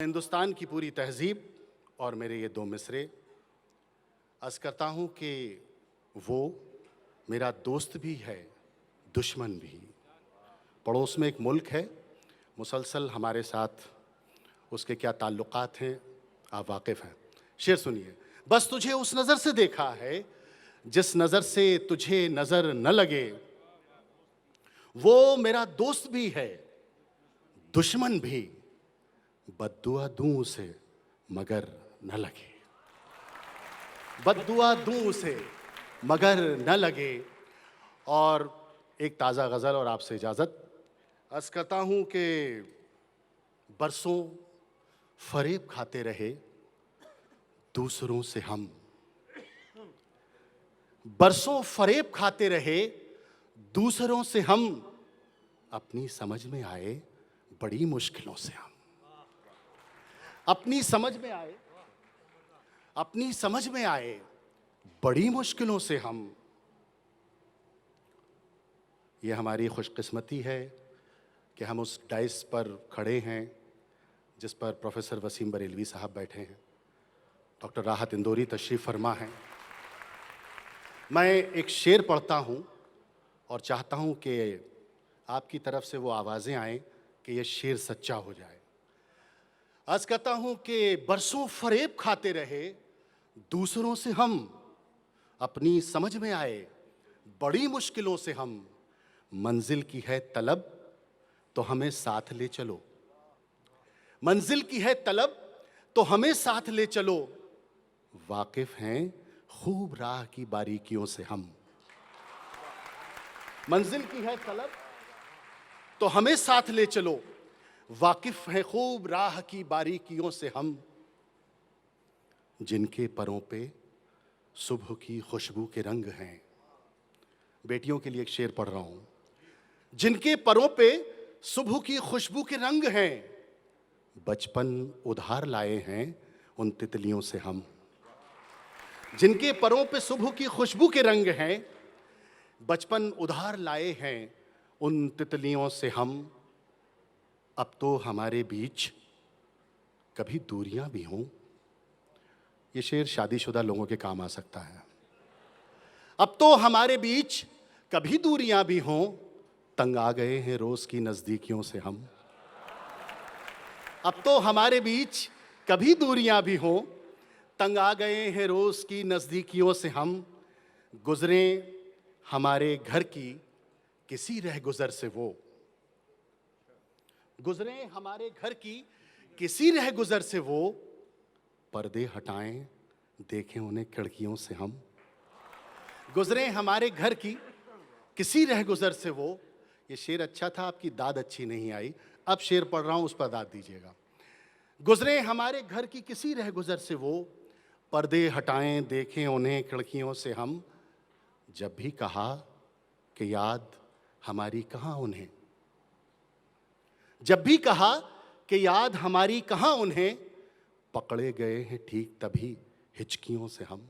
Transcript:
हिंदुस्तान की पूरी तहजीब और मेरे ये दो मिसरे अर्ज़ करता हूँ कि वो मेरा दोस्त भी है, दुश्मन भी। पड़ोस में एक मुल्क है, मुसलसल हमारे साथ उसके क्या ताल्लुकात हैं आप वाकिफ़ हैं। शेर सुनिए। बस तुझे उस नज़र से देखा है जिस नज़र से तुझे नज़र न लगे, वो मेरा दोस्त भी है, दुश्मन भी। बद्दुआ दूं उसे मगर न लगे, बद्दुआ दूं उसे मगर न लगे। और एक ताज़ा गज़ल और आपसे इजाज़त। अर्ज़ करता हूँ कि बरसों फरेब खाते रहे दूसरों से हम, बरसों फरेब खाते रहे दूसरों से हम, अपनी समझ में आए बड़ी मुश्किलों से हम, अपनी समझ में आए, अपनी समझ में आए बड़ी मुश्किलों से हम। ये हमारी खुशकिस्मती है कि हम उस डाइस पर खड़े हैं जिस पर प्रोफेसर वसीम बरेलवी साहब बैठे हैं, डॉक्टर राहत इंदौरी तशरीफ़ फरमा हैं। मैं एक शेर पढ़ता हूँ और चाहता हूँ कि आपकी तरफ से वो आवाज़ें आएँ कि ये शेर सच्चा हो जाए। अर्ज़ करता हूँ कि बरसों फरेब खाते रहे दूसरों से हम, अपनी समझ में आए बड़ी मुश्किलों से हम। मंजिल की है तलब तो हमें साथ ले चलो, मंजिल की है तलब तो हमें साथ ले चलो। वाकिफ हैं खूब राह की बारीकियों से हम, मंजिल की है तलब तो हमें साथ ले चलो। वाकिफ हैं खूब राह की बारीकियों से हम, जिनके परों पे सुबह की खुशबू के रंग हैं। बेटियों के लिए एक शेर पढ़ रहा हूं। जिनके परों पे सुबह की खुशबू के रंग हैं, बचपन उधार लाए हैं उन तितलियों से हम। जिनके परों पे सुबह की खुशबू के रंग हैं, बचपन उधार लाए हैं उन तितलियों से हम। अब तो हमारे बीच कभी दूरियां भी हों। ये शेर शादीशुदा लोगों के काम आ सकता है। अब तो हमारे बीच कभी दूरियां भी हों, तंग आ गए हैं रोज की नजदीकियों से हम। अब तो हमारे बीच कभी दूरियां भी हों, तंग आ गए हैं रोज की नजदीकियों से हम। गुजरे हमारे घर की किसी रहगुजर से वो, गुजरे हमारे घर की किसी रहगुजर से वो, पर्दे हटाएं देखें उन्हें खिड़कियों से हम। गुजरे हमारे घर की किसी रहगुजर से वो। ये शेर अच्छा था, आपकी दाद अच्छी नहीं आई। अब शेर पढ़ रहा हूं, उस पर दाद दीजिएगा। गुजरे हमारे घर की किसी रहगुजर से वो, पर्दे हटाएं देखें उन्हें खिड़कियों से हम। जब भी कहा कि याद हमारी कहाँ उन्हें, जब भी कहा कि याद हमारी कहाँ उन्हें, पकड़े गए हैं ठीक तभी हिचकियों से हम।